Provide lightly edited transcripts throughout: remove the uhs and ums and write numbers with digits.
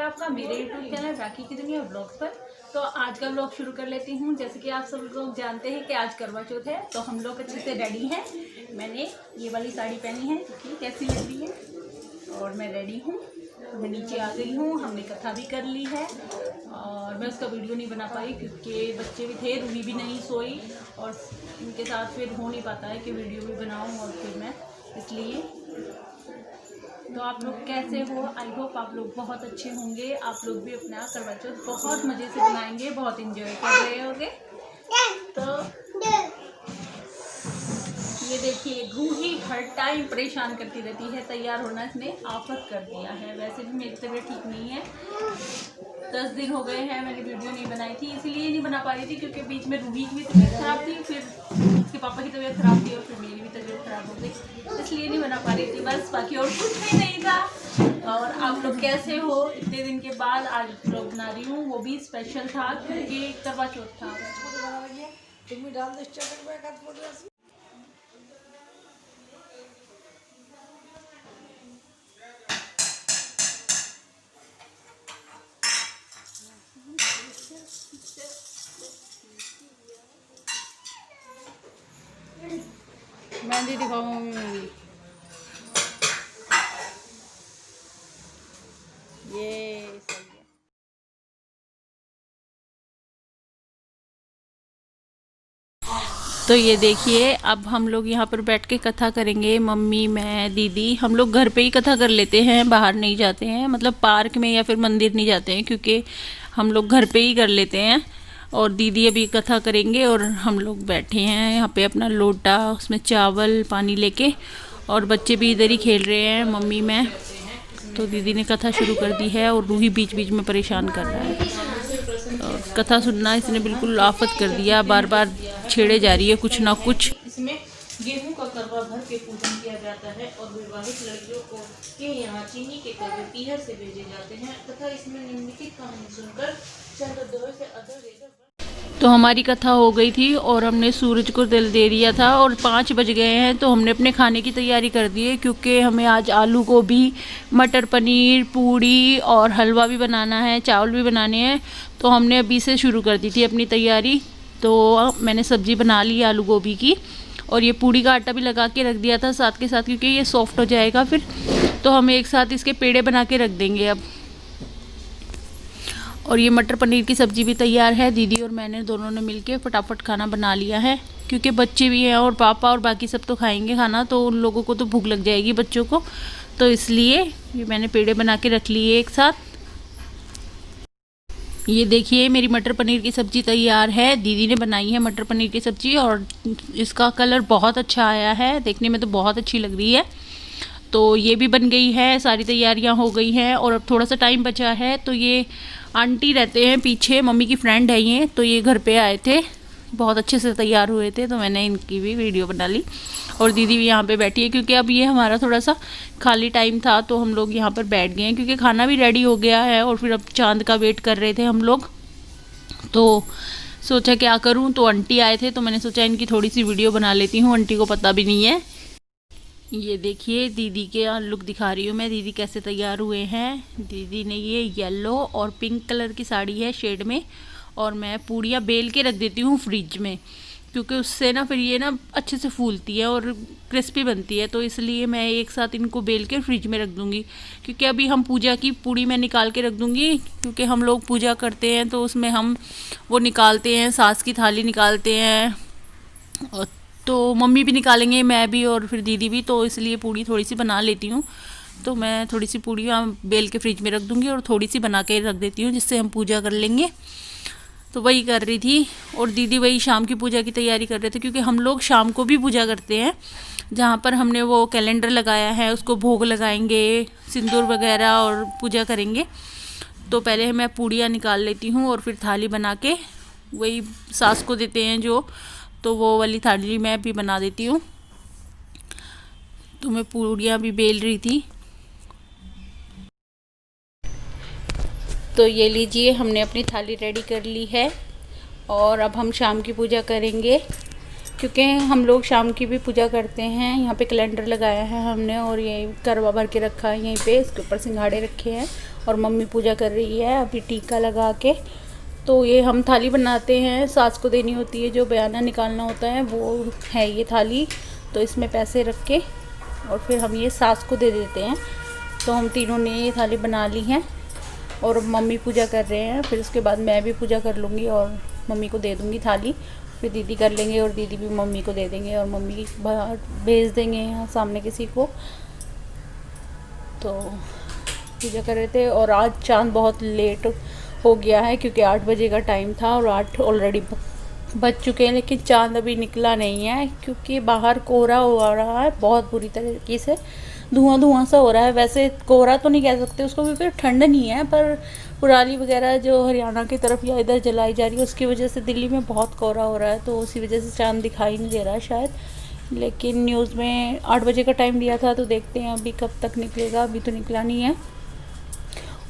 आपका मेरे YouTube channel राखी की दुनिया व्लॉग्स पर। तो आज का व्लॉग शुरू कर लेती हूँ। जैसे कि आप सब लोग जानते हैं कि आज करवा चौथ है, तो हम लोग अच्छे से रेडी हैं। मैंने ये वाली साड़ी पहनी है, देखिए कैसी लग रही है। और मैं रेडी हूँ, मैं नीचे आ गई हूँ। हमने कथा भी कर ली है और मैं उसका वीडियो नहीं बना पाई क्योंकि बच्चे भी थे, रूही भी नहीं सोई और इनके साथ फिर हो नहीं पाता है कि वीडियो भी बनाऊँ। और फिर मैं इसलिए, तो आप लोग कैसे हो? आई होप आप लोग बहुत अच्छे होंगे। आप लोग भी अपना करवा चौथ बहुत मज़े से बनाएंगे, बहुत इंजॉय कर रहे होंगे। तो ये देखिए, रूही हर टाइम परेशान करती रहती है, तैयार होना इसने आफत कर दिया है। वैसे भी मेरी तबीयत ठीक नहीं है, 10 दिन हो गए हैं मैंने वीडियो नहीं बनाई थी, इसलिए नहीं बना पा रही थी क्योंकि बीच में रूही की भी तबीयत ख़राब थी, फिर उसके पापा की तबीयत ख़राब थी और फिर मेरी भी तबीयत ख़राब हो गई, इसलिए नहीं बना पा रही थी बस। बाकी और कुछ भी नहीं था। और आप लोग कैसे हो? इतने दिन के बाद आज व्लॉग बना रही हूँ, वो भी स्पेशल था क्योंकि करवा चौथ था। मेहंदी दिखाऊँ मेहंदी, ये सही है। तो ये देखिए, अब हम लोग यहाँ पर बैठ के कथा करेंगे। मम्मी, मैं, दीदी, हम लोग घर पे ही कथा कर लेते हैं, बाहर नहीं जाते हैं, मतलब पार्क में या फिर मंदिर नहीं जाते हैं क्योंकि हम लोग घर पे ही कर लेते हैं। और दीदी अभी कथा करेंगे और हम लोग बैठे हैं यहाँ पे अपना लोटा, उसमें चावल पानी लेके, और बच्चे भी इधर ही खेल रहे हैं, मम्मी मैं। तो दीदी ने कथा शुरू कर दी है और रूही बीच बीच में परेशान कर रहा है। और कथा सुनना इसने बिल्कुल आफत कर दिया, बार बार छेड़े जा रही है कुछ ना कुछ। इसमें गेहूं का करवा भर के पूजन किया जाता है और विवाहित लड़कियों को के यहाँ चीनी के करवे पीहर से भेजे जाते हैं तथा इसमें निम्नलिखित कहानी सुनकर चंद्रोदय से अधर तो हमारी कथा हो गई थी और हमने सूरज को तिल दे दिया था और 5 बज गए हैं। तो हमने अपने खाने की तैयारी कर दी है क्योंकि हमें आज आलू गोभी, मटर पनीर, पूड़ी और हलवा भी बनाना है, चावल भी बनाने हैं। तो हमने अभी से शुरू कर दी थी अपनी तैयारी। तो मैंने सब्ज़ी बना ली आलू गोभी की और ये पूड़ी का आटा भी लगा के रख दिया था साथ के साथ, क्योंकि ये सॉफ्ट हो जाएगा फिर। तो हम एक साथ इसके पेड़े बना के रख देंगे अब। और ये मटर पनीर की सब्ज़ी भी तैयार है। दीदी और मैंने दोनों ने मिलके फटाफट खाना बना लिया है क्योंकि बच्चे भी हैं और पापा और बाकी सब तो खाएंगे खाना, तो उन लोगों को तो भूख लग जाएगी बच्चों को। तो इसलिए ये मैंने पेड़े बना के रख लिए एक साथ। ये देखिए, मेरी मटर पनीर की सब्ज़ी तैयार है। दीदी ने बनाई है मटर पनीर की सब्ज़ी और इसका कलर बहुत अच्छा आया है, देखने में तो बहुत अच्छी लग रही है। तो ये भी बन गई है, सारी तैयारियां हो गई हैं और अब थोड़ा सा टाइम बचा है। तो ये आंटी रहते हैं पीछे, मम्मी की फ्रेंड है ये, तो ये घर पे आए थे, बहुत अच्छे से तैयार हुए थे, तो मैंने इनकी भी वीडियो बना ली। और दीदी भी यहाँ पे बैठी है क्योंकि अब ये हमारा थोड़ा सा खाली टाइम था तो हम लोग यहाँ पर बैठ गए हैं क्योंकि खाना भी रेडी हो गया है और फिर अब चांद का वेट कर रहे थे हम लोग। तो सोचा क्या करूँ, तो आंटी आए थे तो मैंने सोचा इनकी थोड़ी सी वीडियो बना लेती हूँ, आंटी को पता भी नहीं है। ये देखिए, दीदी के लुक दिखा रही हूँ मैं, दीदी कैसे तैयार हुए हैं। दीदी ने ये येलो और पिंक कलर की साड़ी है शेड में, और मैं पूड़ियाँ बेल के रख देती हूँ फ्रिज में क्योंकि उससे ना फिर ये ना अच्छे से फूलती है और क्रिस्पी बनती है। तो इसलिए मैं एक साथ इनको बेल के फ्रिज में रख दूँगी क्योंकि अभी हम पूजा की पूड़ी में निकाल के रख दूँगी क्योंकि हम लोग पूजा करते हैं तो उसमें हम वो निकालते हैं, सास की थाली निकालते हैं, तो मम्मी भी निकालेंगे, मैं भी और फिर दीदी भी। तो इसलिए पूड़ी थोड़ी सी बना लेती हूँ। तो मैं थोड़ी सी पूड़ी बेल के फ्रिज में रख दूँगी और थोड़ी सी बना के रख देती हूँ जिससे हम पूजा कर लेंगे। तो वही कर रही थी और दीदी वही शाम की पूजा की तैयारी कर रहे थे क्योंकि हम लोग शाम को भी पूजा करते हैं, जहाँ पर हमने वो कैलेंडर लगाया है उसको भोग लगाएंगे, सिंदूर वगैरह और पूजा करेंगे। तो पहले मैं पूड़ियाँ निकाल लेती हूँ और फिर थाली बना के वही सास को देते हैं जो, तो वो वाली थाली मैं भी बना देती हूँ। तो मैं पूड़ियाँ भी बेल रही थी। तो ये लीजिए, हमने अपनी थाली रेडी कर ली है और अब हम शाम की पूजा करेंगे। क्योंकि हम लोग शाम की भी पूजा करते हैं। यहाँ पे कैलेंडर लगाया है हमने और ये करवा भर के रखा है यहीं पे, इसके ऊपर सिंघाड़े रखे हैं और मम्मी पूजा कर रही है अभी टीका लगा के। तो ये हम थाली बनाते हैं, सास को देनी होती है, जो बयाना निकालना होता है वो है ये थाली। तो इसमें पैसे रख के और फिर हम ये सास को दे देते हैं। तो हम तीनों ने ये थाली बना ली है और मम्मी पूजा कर रहे हैं। फिर उसके बाद मैं भी पूजा कर लूँगी और मम्मी को दे दूँगी थाली। फिर दीदी कर लेंगे और दीदी भी मम्मी को दे देंगे और मम्मी बाहर भेज देंगे यहाँ सामने किसी को। तो पूजा कर रहे थे और आज चाँद बहुत लेट हो गया है क्योंकि 8 बजे का टाइम था और 8 ऑलरेडी बज चुके हैं, लेकिन चाँद अभी निकला नहीं है क्योंकि बाहर कोहरा हो रहा है बहुत बुरी तरीके से, धुआं सा हो रहा है। वैसे कोहरा तो नहीं कह सकते उसको क्योंकि ठंड नहीं है, पर पराली वगैरह जो हरियाणा की तरफ या इधर जलाई जा रही है उसकी वजह से दिल्ली में बहुत कोहरा हो रहा है, तो उसी वजह से चाँद दिखाई नहीं दे रहा है शायद। लेकिन न्यूज़ में 8 बजे का टाइम दिया था, तो देखते हैं अभी कब तक निकलेगा। अभी तो निकला नहीं है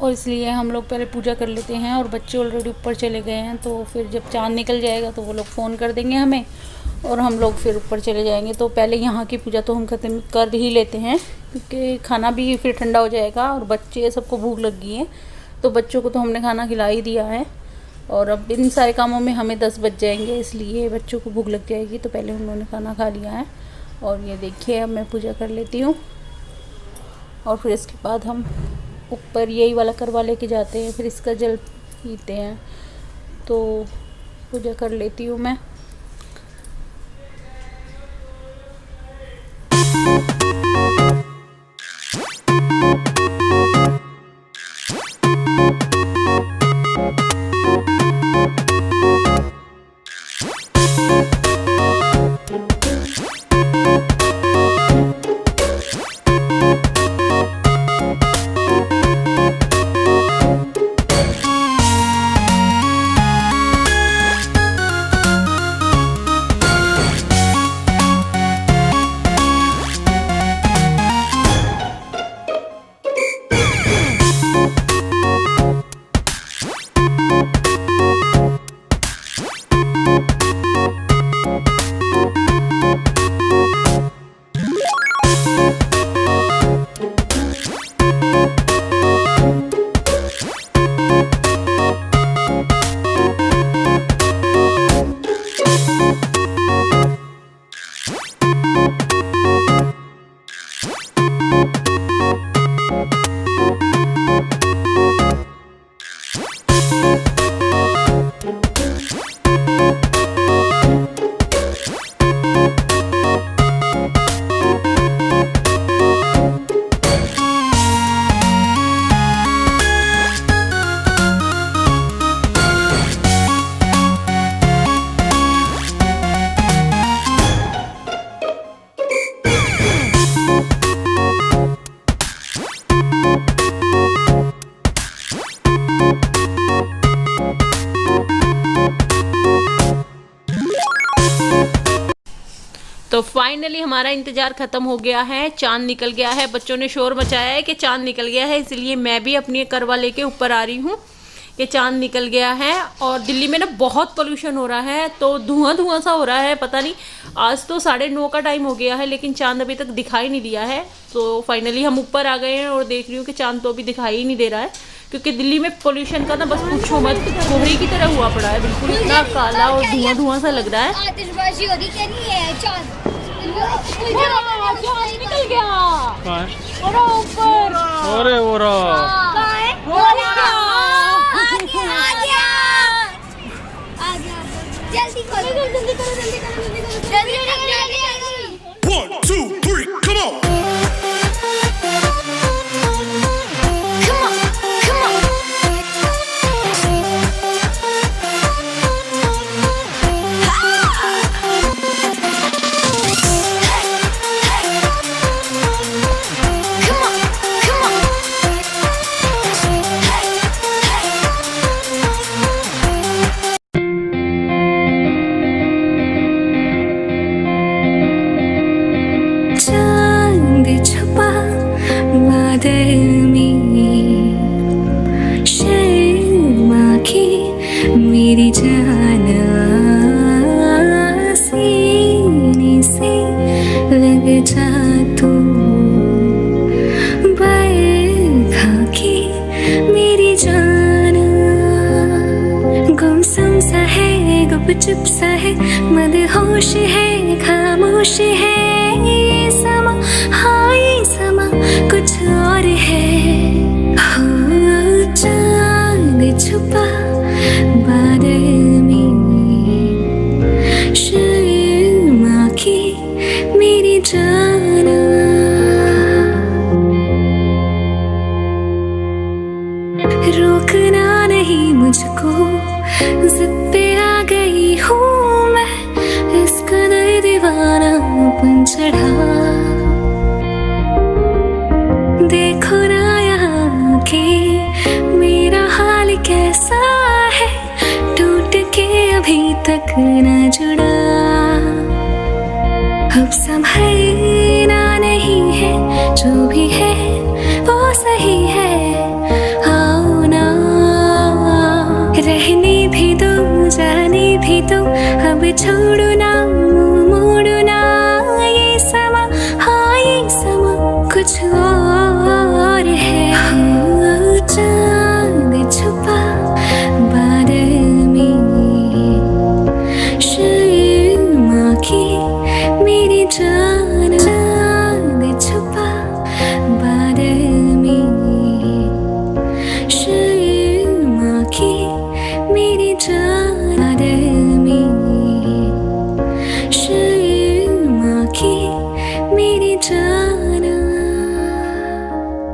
और इसलिए हम लोग पहले पूजा कर लेते हैं और बच्चे ऑलरेडी ऊपर चले गए हैं। तो फिर जब चाँद निकल जाएगा तो वो लोग फ़ोन कर देंगे हमें और हम लोग फिर ऊपर चले जाएंगे। तो पहले यहाँ की पूजा तो हम ख़त्म कर ही लेते हैं क्योंकि खाना भी फिर ठंडा हो जाएगा और बच्चे सबको भूख लग गई है। तो बच्चों को तो हमने खाना खिला ही दिया है और अब इन सारे कामों में हमें 10 बज जाएंगे, इसलिए बच्चों को भूख लग जाएगी। तो पहले उन्होंने खाना खा लिया है और ये देखिए अब मैं पूजा कर लेती हूँ और फिर इसके बाद हम ऊपर यही वाला करवा लेके जाते हैं, फिर इसका जल पीते हैं। तो पूजा कर लेती हूँ मैं। तो फाइनली हमारा इंतज़ार ख़त्म हो गया है, चाँद निकल गया है। बच्चों ने शोर मचाया है कि चाँद निकल गया है, इसलिए मैं भी अपनी करवा लेके ऊपर आ रही हूँ कि चाँद निकल गया है। और दिल्ली में ना बहुत पोल्यूशन हो रहा है, तो धुआं सा हो रहा है। पता नहीं, आज तो 9:30 का टाइम हो गया है लेकिन चाँद अभी तक दिखाई नहीं दिया है। तो फाइनली हम ऊपर आ गए हैं और देख रही हूँ कि चाँद तो अभी दिखाई ही नहीं दे रहा है क्योंकि दिल्ली में पोल्यूशन का ना बस पूछो मत, कोहरे की तरह हुआ पड़ा है, बिल्कुल इतना काला और धुआं सा लग रहा है। आतिशबाजी हो रही क्या नहीं है? चाँद निकल गया और ऊपर अरे वो रहा जल्दी करो, जल्दी करो, जल्दी करो, जल्दी करो, जल्दी। 1, 2, 3, come on! मेरी जान सी चुप सा है, मदहोश है, खामोश है ये समा, हाँ ये समा कुछ और है। हो चांद छुपा बादल में, शर्मा की मेरी जाना, रोकना नहीं मुझको, जिद पे आ गई हूँ मैं, इस कदर दीवाना बन चढ़ा। देखो ना यहाँ के मेरा हाल कैसा है, टूट के अभी तक न जुड़ा। अब संभलना नहीं है, जो भी है वो सही है। आओ ना, रहने भी दो, जाने भी दो, अब छोड़ो ना, मुँह मोड़ो ना ये समा, हाँ ये समा कुछ और